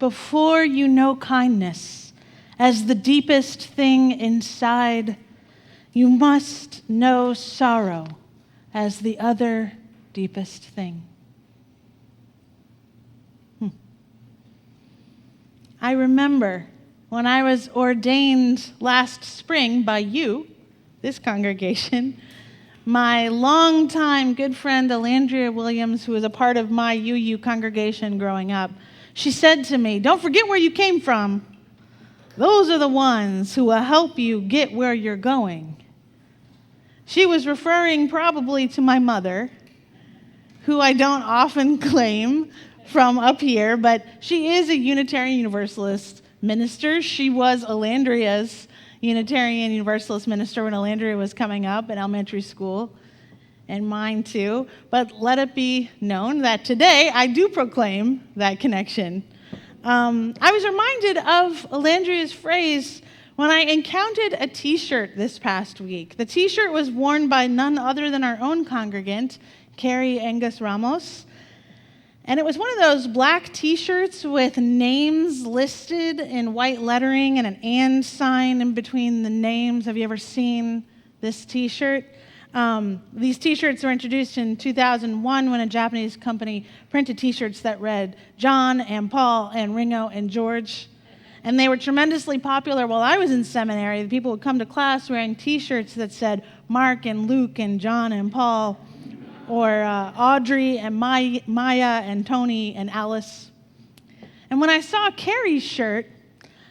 before you know kindness as the deepest thing inside, you must know sorrow as the other deepest thing. I remember when I was ordained last spring by you, this congregation, my longtime good friend Alandria Williams, who was a part of my UU congregation growing up, she said to me, "Don't forget where you came from. Those are the ones who will help you get where you're going." She was referring probably to my mother, who I don't often claim from up here, but she is a Unitarian Universalist minister. She was Alandria's Unitarian Universalist minister when Alandria was coming up in elementary school, and mine too. But let it be known that today I do proclaim that connection. I was reminded of Alandria's phrase when I encountered a t-shirt this past week. The t-shirt was worn by none other than our own congregant, Carrie Angus Ramos. And it was one of those black t-shirts with names listed in white lettering and an and sign in between the names. Have you ever seen this t-shirt? These t-shirts were introduced in 2001 when a Japanese company printed t-shirts that read John and Paul and Ringo and George. And they were tremendously popular while I was in seminary. The people would come to class wearing t-shirts that said Mark and Luke and John and Paul, or Audrey and Maya and Tony and Alice. And when I saw Carrie's shirt,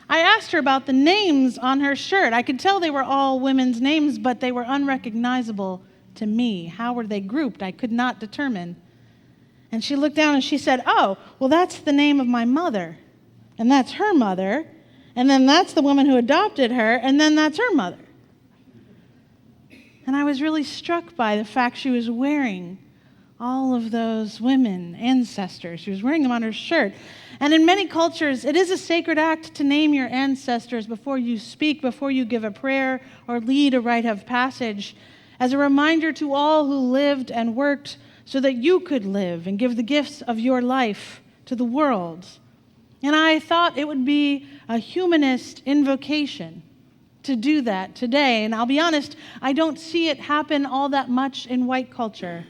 I asked her about the names on her shirt. I could tell they were all women's names, but they were unrecognizable to me. How were they grouped? I could not determine. And she looked down and she said, "Oh, well, that's the name of my mother. And that's her mother. And then that's the woman who adopted her. And then that's her mother." And I was really struck by the fact she was wearing all of those women ancestors. She was wearing them on her shirt. And in many cultures, it is a sacred act to name your ancestors before you speak, before you give a prayer or lead a rite of passage, as a reminder to all who lived and worked so that you could live and give the gifts of your life to the world. And I thought it would be a humanist invocation to do that today. And I'll be honest, I don't see it happen all that much in white culture.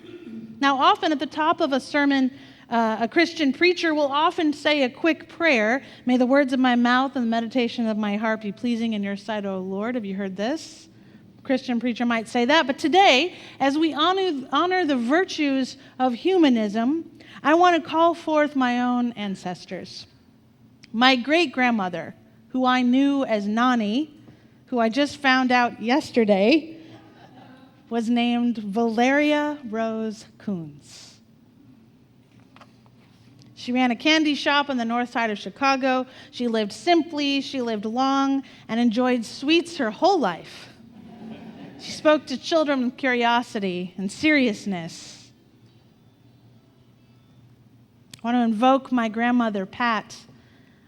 Now, often at the top of a sermon, a Christian preacher will often say a quick prayer. "May the words of my mouth and the meditation of my heart be pleasing in your sight, O Lord." Have you heard this? A Christian preacher might say that. But today, as we honor the virtues of humanism, I want to call forth my own ancestors. My great-grandmother, who I knew as Nani, who I just found out yesterday, was named Valeria Rose Coons. She ran a candy shop on the north side of Chicago. She lived simply, she lived long, and enjoyed sweets her whole life. She spoke to children with curiosity and seriousness. I want to invoke my grandmother, Pat,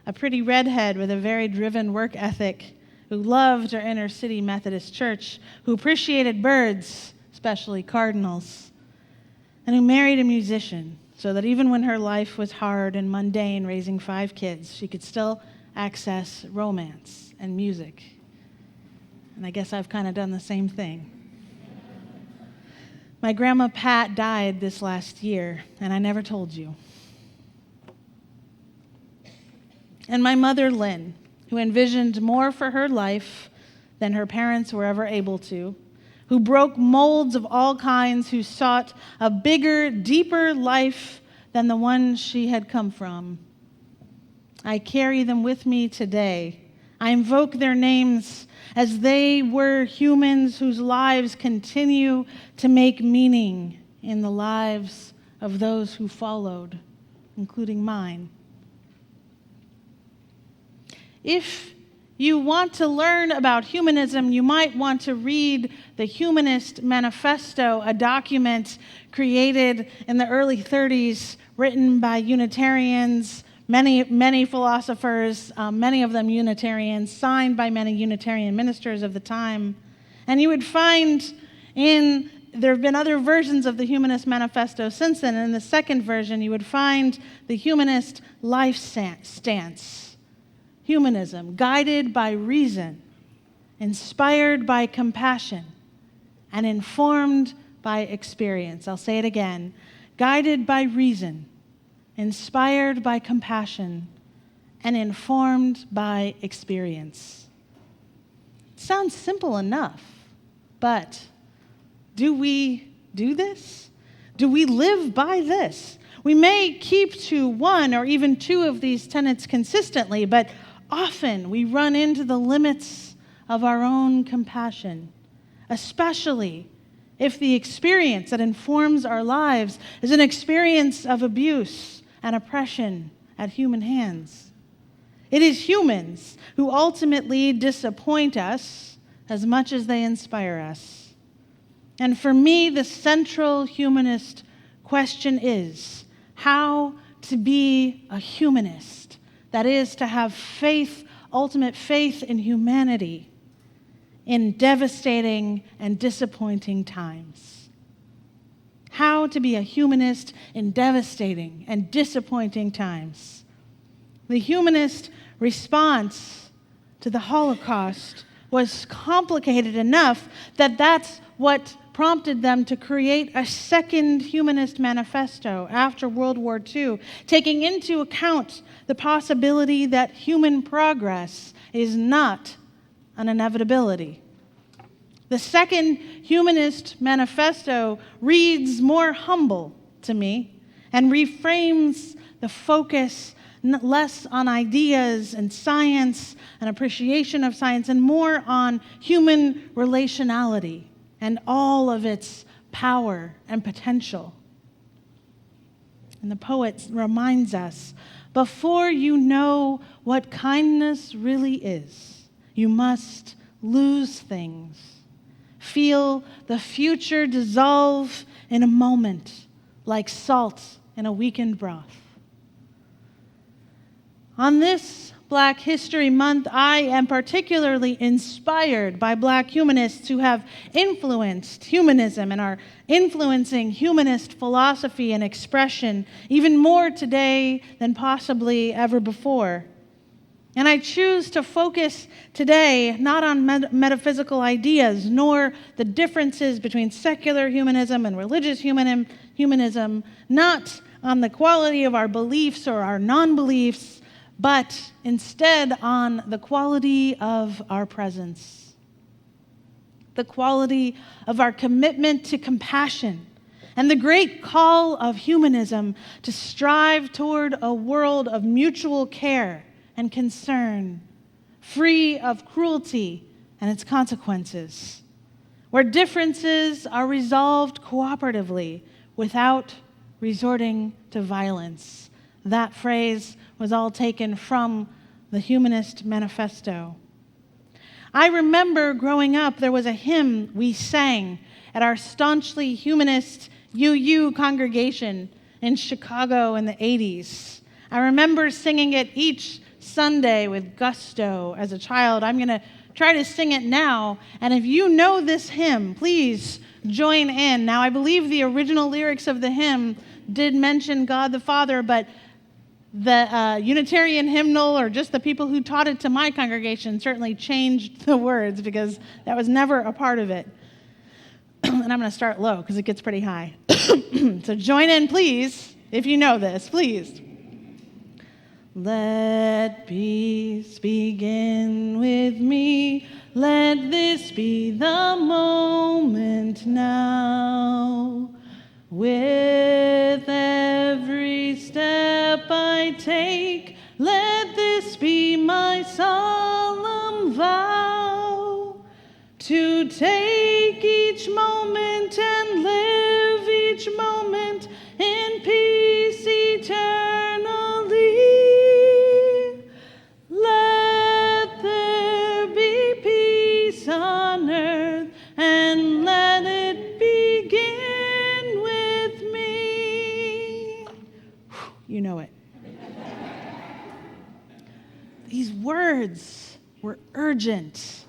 a pretty redhead with a very driven work ethic, who loved her inner city Methodist church, who appreciated birds, especially cardinals, and who married a musician so that even when her life was hard and mundane, raising 5 kids, she could still access romance and music. And I guess I've kind of done the same thing. My grandma Pat died this last year, and I never told you. And my mother Lynn, who envisioned more for her life than her parents were ever able to, who broke molds of all kinds, who sought a bigger, deeper life than the one she had come from. I carry them with me today. I invoke their names as they were humans whose lives continue to make meaning in the lives of those who followed, including mine. If you want to learn about humanism, you might want to read the Humanist Manifesto, a document created in the early 30s, written by Unitarians, many philosophers, many of them Unitarians, signed by many Unitarian ministers of the time. And you would find in there have been other versions of the Humanist Manifesto since then. In the second version, you would find the humanist life stance. Humanism, guided by reason, inspired by compassion, and informed by experience. I'll say it again. Guided by reason, inspired by compassion, and informed by experience. It sounds simple enough, but do we do this? Do we live by this? We may keep to one or even two of these tenets consistently, but often we run into the limits of our own compassion, especially if the experience that informs our lives is an experience of abuse and oppression at human hands. It is humans who ultimately disappoint us as much as they inspire us. And for me, the central humanist question is how to be a humanist. That is, to have faith, ultimate faith in humanity in devastating and disappointing times. How to be a humanist in devastating and disappointing times. The humanist response to the Holocaust was complicated enough that that's what prompted them to create a second humanist manifesto after World War II, taking into account the possibility that human progress is not an inevitability. The second humanist manifesto reads more humble to me and reframes the focus less on ideas and science and appreciation of science and more on human relationality and all of its power and potential. And the poet reminds us, before you know what kindness really is, you must lose things. Feel the future dissolve in a moment like salt in a weakened broth. On this Black History Month, I am particularly inspired by Black humanists who have influenced humanism and are influencing humanist philosophy and expression even more today than possibly ever before. And I choose to focus today not on metaphysical ideas, nor the differences between secular humanism and religious humanism, not on the quality of our beliefs or our non-beliefs, but instead on the quality of our presence, the quality of our commitment to compassion, and the great call of humanism to strive toward a world of mutual care and concern, free of cruelty and its consequences, where differences are resolved cooperatively without resorting to violence. That phrase was all taken from the Humanist Manifesto. I remember growing up, there was a hymn we sang at our staunchly humanist UU congregation in Chicago in the 80s. I remember singing it each Sunday with gusto as a child. I'm going to try to sing it now, and if you know this hymn, please join in. Now, I believe the original lyrics of the hymn did mention God the Father, but the Unitarian hymnal, or just the people who taught it to my congregation, certainly changed the words because that was never a part of it. And I'm going to start low because it gets pretty high. So join in, please, if you know this, please. Let peace begin with me. Let this be the moment now. With every step I take, let this be my solemn vow, to take each moment and live each moment in peace eternally. Let there be peace on earth, and let it begin with me. You know it. These words were urgent,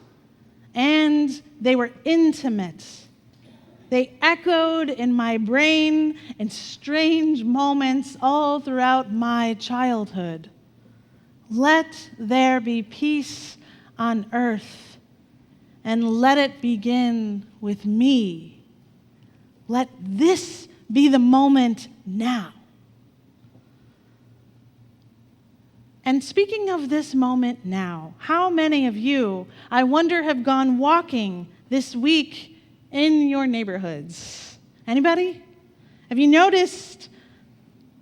and they were intimate. They echoed in my brain in strange moments all throughout my childhood. Let there be peace on earth, and let it begin with me. Let this be the moment now. And speaking of this moment now, how many of you, I wonder, have gone walking this week in your neighborhoods? Anybody? Have you noticed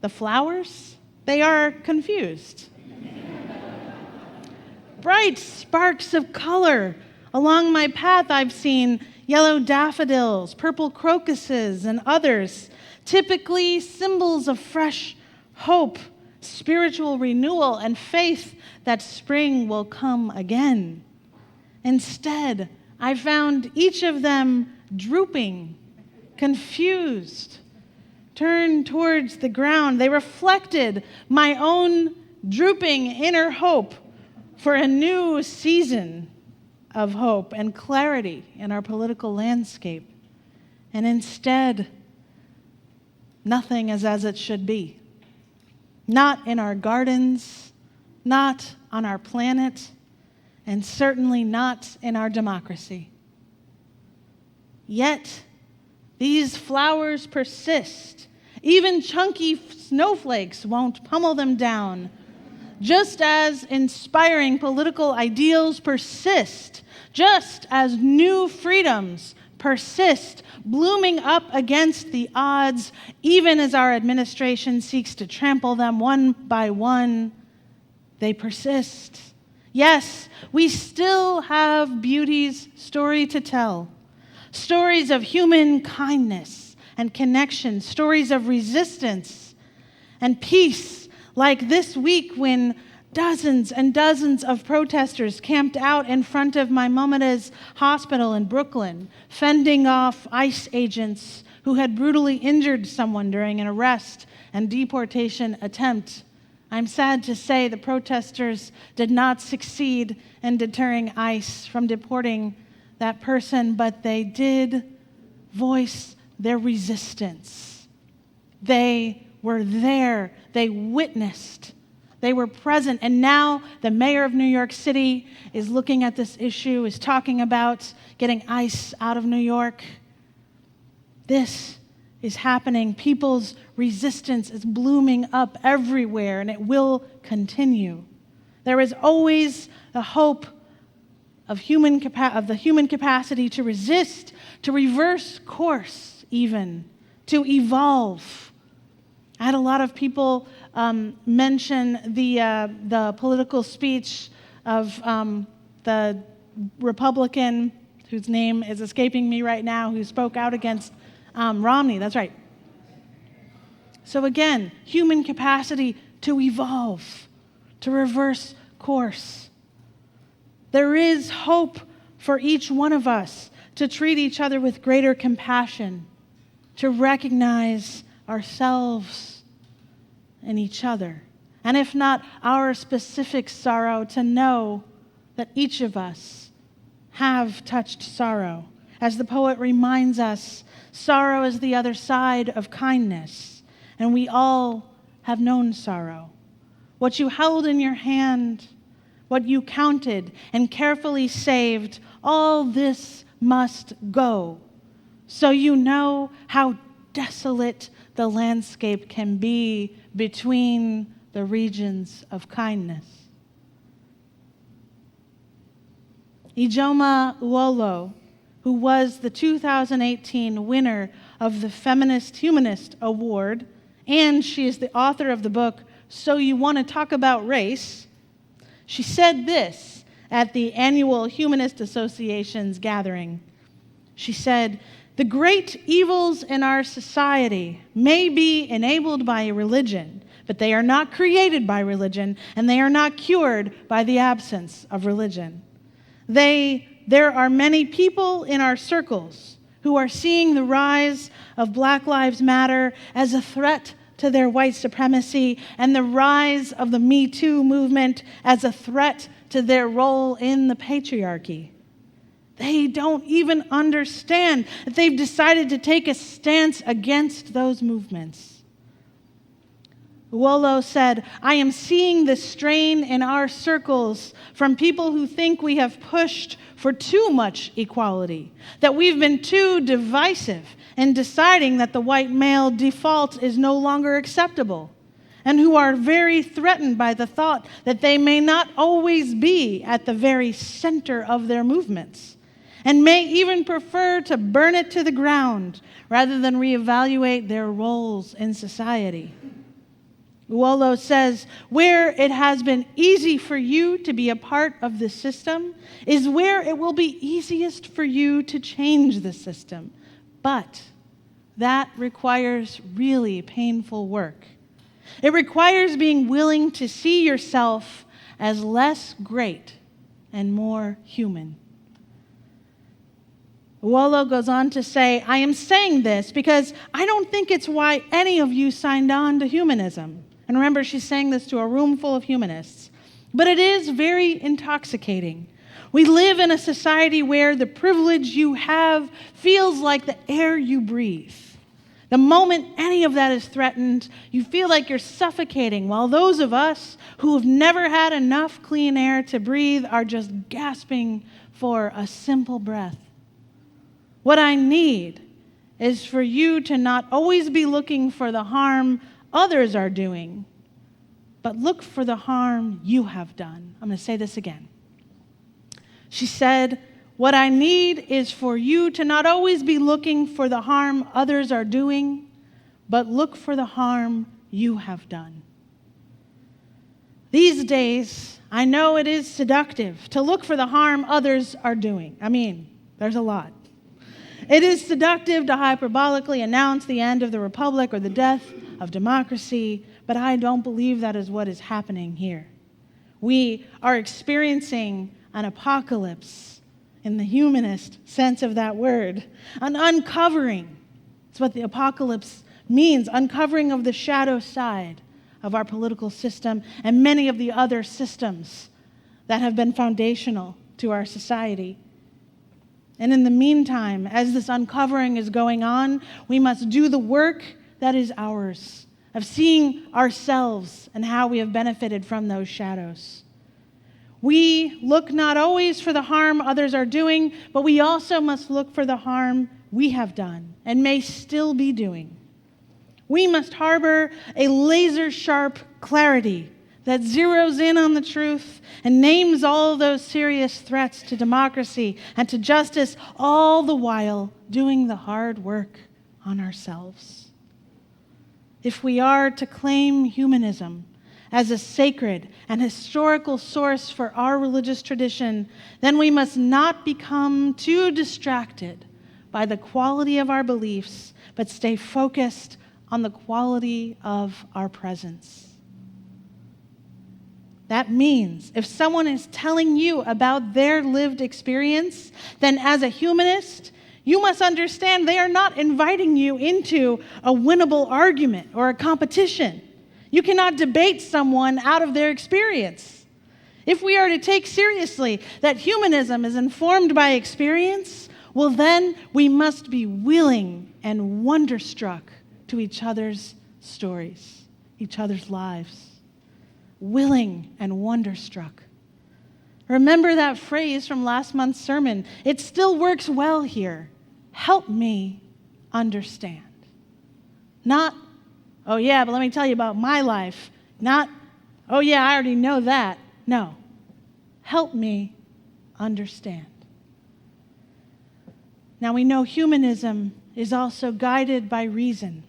the flowers? They are confused. Bright sparks of color. Along my path, I've seen yellow daffodils, purple crocuses, and others, typically symbols of fresh hope, spiritual renewal, and faith that spring will come again. Instead, I found each of them drooping, confused, turned towards the ground. They reflected my own drooping inner hope for a new season of hope and clarity in our political landscape. And instead, nothing is as it should be. Not in our gardens, not on our planet, and certainly not in our democracy. Yet, these flowers persist. Even chunky snowflakes won't pummel them down. Just as inspiring political ideals persist, just as new freedoms persist, blooming up against the odds, even as our administration seeks to trample them one by one, they persist. Yes, we still have beauty's story to tell. Stories of human kindness and connection, stories of resistance and peace, like this week when dozens and dozens of protesters camped out in front of Maimonides Hospital in Brooklyn, fending off ICE agents who had brutally injured someone during an arrest and deportation attempt. I'm sad to say the protesters did not succeed in deterring ICE from deporting that person, but they did voice their resistance. They were there. They witnessed. They were present. And now the mayor of New York City is looking at this issue, is talking about getting ICE out of New York. This is happening. People's resistance is blooming up everywhere, and it will continue. There is always the hope of the human capacity to resist, to reverse course even, to evolve. I had a lot of people mention the political speech of the Republican, whose name is escaping me right now, who spoke out against Romney. That's right. So again, human capacity to evolve, to reverse course. There is hope for each one of us to treat each other with greater compassion, to recognize ourselves and each other. And if not our specific sorrow, to know that each of us have touched sorrow. As the poet reminds us, sorrow is the other side of kindness, and we all have known sorrow. What you held in your hand, what you counted and carefully saved, all this must go, so you know how desolate the landscape can be between the regions of kindness. Ijoma Uolo, who was the 2018 winner of the Feminist Humanist Award, and she is the author of the book, So You Want to Talk About Race, she said this at the annual Humanist Association's gathering. She said, "The great evils in our society may be enabled by religion, but they are not created by religion, and they are not cured by the absence of religion. There are many people in our circles who are seeing the rise of Black Lives Matter as a threat to their white supremacy, and the rise of the Me Too movement as a threat to their role in the patriarchy. They don't even understand that they've decided to take a stance against those movements. Uolo said, "I am seeing the strain in our circles from people who think we have pushed for too much equality, that we've been too divisive in deciding that the white male default is no longer acceptable, and who are very threatened by the thought that they may not always be at the very center of their movements, and may even prefer to burn it to the ground rather than reevaluate their roles in society." Uolo says, "Where it has been easy for you to be a part of the system is where it will be easiest for you to change the system. But that requires really painful work. It requires being willing to see yourself as less great and more human." Uolo goes on to say, "I am saying this because I don't think it's why any of you signed on to humanism." And remember, she's saying this to a room full of humanists. "But it is very intoxicating. We live in a society where the privilege you have feels like the air you breathe. The moment any of that is threatened, you feel like you're suffocating, while those of us who have never had enough clean air to breathe are just gasping for a simple breath. What I need is for you to not always be looking for the harm others are doing, but look for the harm you have done." I'm going to say this again. She said, "What I need is for you to not always be looking for the harm others are doing, but look for the harm you have done." These days, I know it is seductive to look for the harm others are doing. I mean, there's a lot. It is seductive to hyperbolically announce the end of the republic or the death of democracy, but I don't believe that is what is happening here. We are experiencing an apocalypse in the humanist sense of that word, an uncovering. That's what the apocalypse means, uncovering of the shadow side of our political system and many of the other systems that have been foundational to our society. And in the meantime, as this uncovering is going on, we must do the work that is ours, of seeing ourselves and how we have benefited from those shadows. We look not always for the harm others are doing, but we also must look for the harm we have done and may still be doing. We must harbor a laser-sharp clarity that zeroes in on the truth and names all those serious threats to democracy and to justice, all the while doing the hard work on ourselves. If we are to claim humanism as a sacred and historical source for our religious tradition, then we must not become too distracted by the quality of our beliefs, but stay focused on the quality of our presence. That means if someone is telling you about their lived experience, then as a humanist, you must understand they are not inviting you into a winnable argument or a competition. You cannot debate someone out of their experience. If we are to take seriously that humanism is informed by experience, well then we must be willing and wonderstruck to each other's stories, each other's lives. Willing and wonderstruck. Remember that phrase from last month's sermon. It still works well here. Help me understand. Not, oh yeah, but let me tell you about my life. Not, oh yeah, I already know that. No. Help me understand. Now we know humanism is also guided by reason.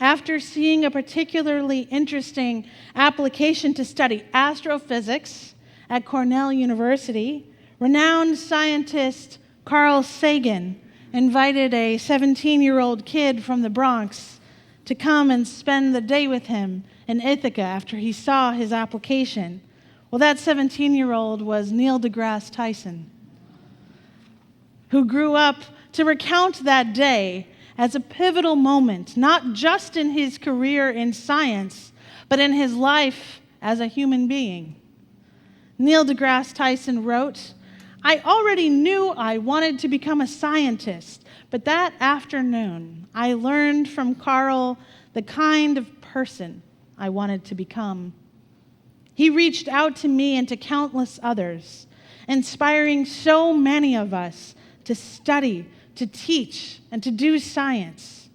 After seeing a particularly interesting application to study astrophysics at Cornell University, renowned scientist Carl Sagan invited a 17-year-old kid from the Bronx to come and spend the day with him in Ithaca after he saw his application. Well, that 17-year-old was Neil deGrasse Tyson, who grew up to recount that day as a pivotal moment, not just in his career in science, but in his life as a human being. Neil deGrasse Tyson wrote, I already knew I wanted to become a scientist, but that afternoon, I learned from Carl the kind of person I wanted to become. He reached out to me and to countless others, inspiring so many of us to study, to teach, and to do science.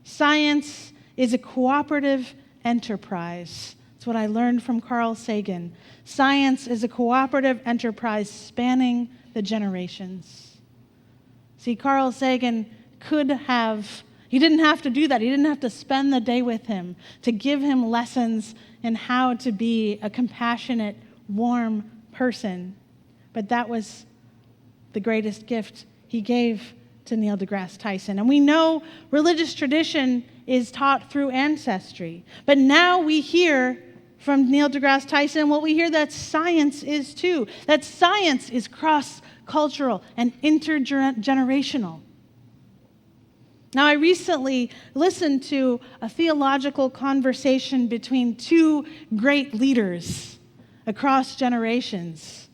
Science is a cooperative enterprise. That's what I learned from Carl Sagan. Science is a cooperative enterprise spanning the generations. See, Carl Sagan he didn't have to do that. He didn't have to spend the day with him to give him lessons in how to be a compassionate, warm person. But that was the greatest gift he gave to Neil deGrasse Tyson. And we know religious tradition is taught through ancestry. But now we hear from Neil deGrasse Tyson what we hear that science is too. That science is cross-cultural and intergenerational. Now, I recently listened to a theological conversation between two great leaders across generations,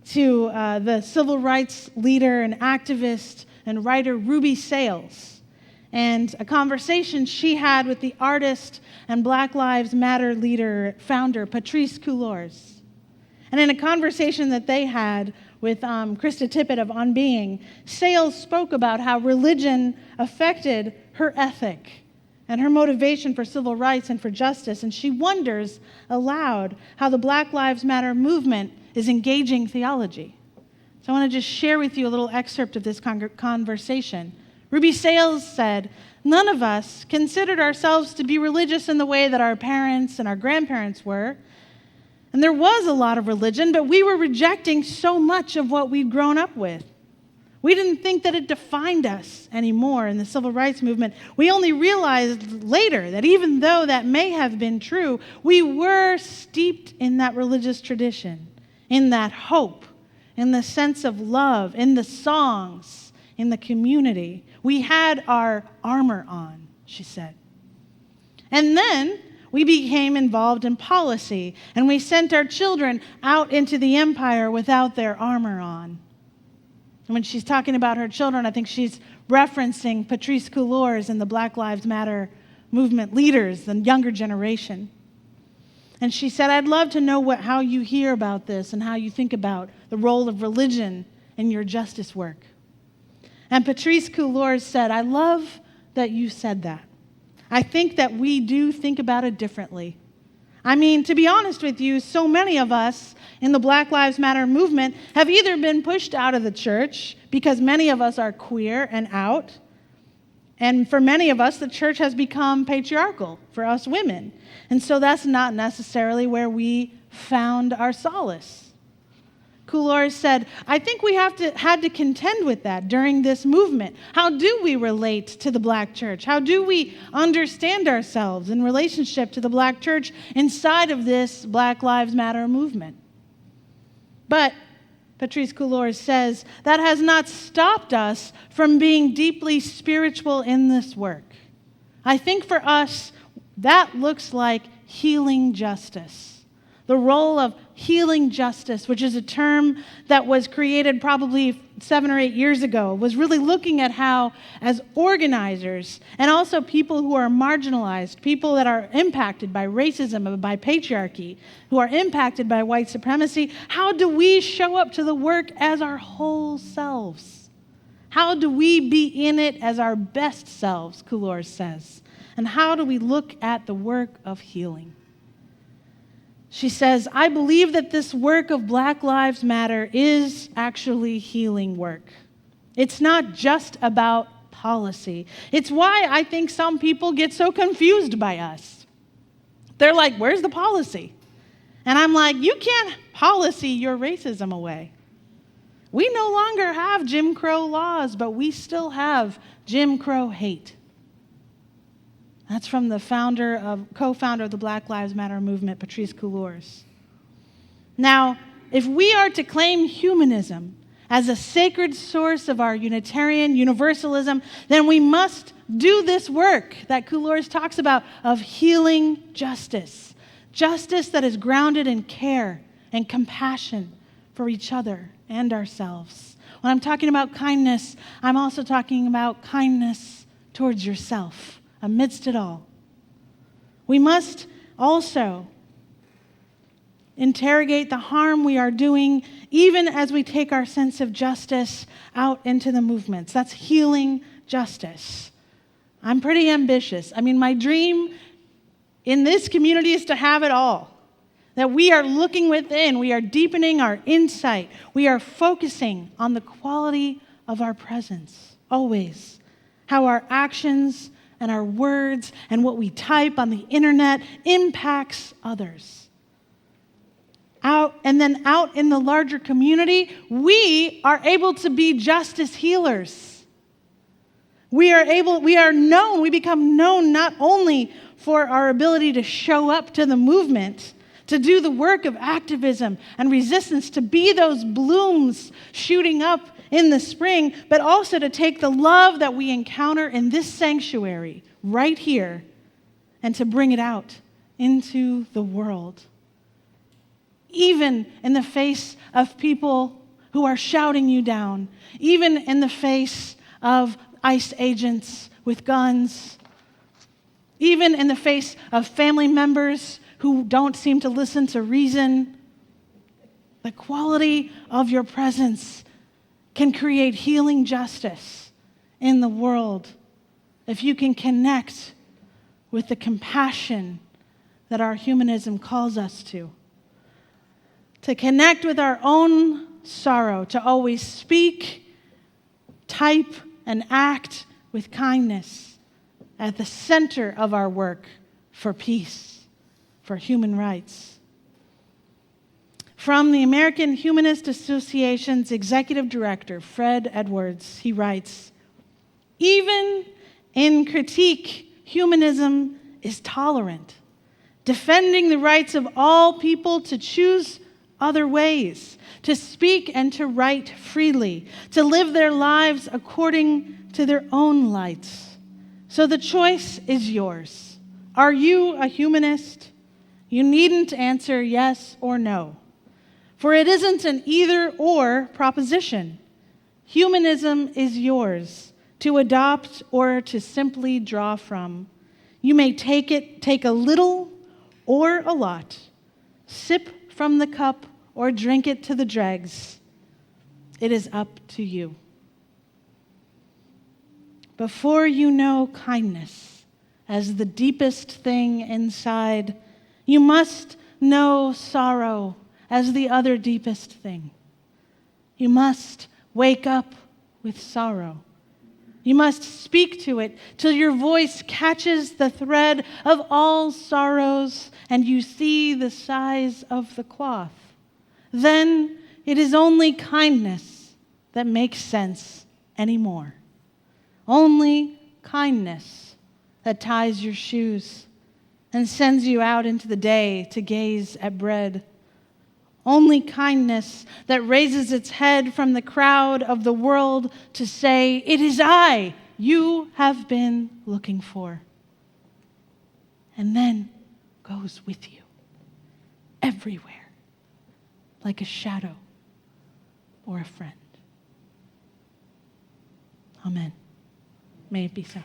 to the civil rights leader and activist and writer Ruby Sales, and a conversation she had with the artist and Black Lives Matter founder Patrisse Cullors. And in a conversation that they had with Krista Tippett of On Being, Sales spoke about how religion affected her ethic and her motivation for civil rights and for justice. And she wonders aloud how the Black Lives Matter movement is engaging theology. So I want to just share with you a little excerpt of this conversation. Ruby Sales said, "None of us considered ourselves to be religious in the way that our parents and our grandparents were. And there was a lot of religion, but we were rejecting so much of what we'd grown up with. We didn't think that it defined us anymore in the civil rights movement. We only realized later that even though that may have been true, we were steeped in that religious tradition, in that hope, in the sense of love, in the songs, in the community. We had our armor on," she said. "And then we became involved in policy, and we sent our children out into the empire without their armor on." And when she's talking about her children, I think she's referencing Patrisse Cullors and the Black Lives Matter movement leaders, the younger generation. And she said, "I'd love to know how you hear about this and how you think about the role of religion in your justice work." And Patrisse Cullors said, "I love that you said that. I think that we do think about it differently. I mean, to be honest with you, so many of us in the Black Lives Matter movement have either been pushed out of the church because many of us are queer and out, and for many of us, the church has become patriarchal for us women. And so that's not necessarily where we found our solace." Cullors said, "I think we had to contend with that during this movement. How do we relate to the Black church? How do we understand ourselves in relationship to the Black church inside of this Black Lives Matter movement?" But Patrisse Cullors says, "That has not stopped us from being deeply spiritual in this work. I think for us, that looks like healing justice. The role of healing justice, which is a term that was created probably 7 or 8 years ago, was really looking at how, as organizers, and also people who are marginalized, people that are impacted by racism and by patriarchy, who are impacted by white supremacy, how do we show up to the work as our whole selves? How do we be in it as our best selves," Cullors says. "And how do we look at the work of healing?" She says, "I believe that this work of Black Lives Matter is actually healing work. It's not just about policy. It's why I think some people get so confused by us. They're like, where's the policy? And I'm like, you can't policy your racism away. We no longer have Jim Crow laws, but we still have Jim Crow hate." That's from the co-founder of the Black Lives Matter movement, Patrisse Cullors. Now, if we are to claim humanism as a sacred source of our Unitarian universalism, then we must do this work that Cullors talks about of healing justice. Justice that is grounded in care and compassion for each other. and ourselves. When I'm talking about kindness, I'm also talking about kindness towards yourself amidst it all. We must also interrogate the harm we are doing, even as we take our sense of justice out into the movements. That's healing justice. I'm pretty ambitious. My dream in this community is to have it all. That we are looking within, we are deepening our insight, we are focusing on the quality of our presence, always. How our actions and our words and what we type on the internet impacts others. Out in the larger community, we are able to be justice healers. We become known not only for our ability to show up to the movement, to do the work of activism and resistance, to be those blooms shooting up in the spring, but also to take the love that we encounter in this sanctuary right here and to bring it out into the world. Even in the face of people who are shouting you down, even in the face of ICE agents with guns, even in the face of family members who don't seem to listen to reason, the quality of your presence can create healing justice in the world if you can connect with the compassion that our humanism calls us to connect with our own sorrow, to always speak, type, and act with kindness at the center of our work for peace, for human rights. From the American Humanist Association's executive director, Fred Edwards, he writes, "Even in critique, humanism is tolerant, defending the rights of all people to choose other ways, to speak and to write freely, to live their lives according to their own lights. So the choice is yours. Are you a humanist? You needn't answer yes or no, for it isn't an either-or proposition. Humanism is yours to adopt or to simply draw from. You may take a little or a lot, sip from the cup or drink it to the dregs. It is up to you." Before you know kindness as the deepest thing inside, you must know sorrow as the other deepest thing. You must wake up with sorrow. You must speak to it till your voice catches the thread of all sorrows and you see the size of the cloth. Then it is only kindness that makes sense anymore. Only kindness that ties your shoes and sends you out into the day to gaze at bread. Only kindness that raises its head from the crowd of the world to say, "It is I you have been looking for." And then goes with you everywhere, like a shadow or a friend. Amen. May it be so.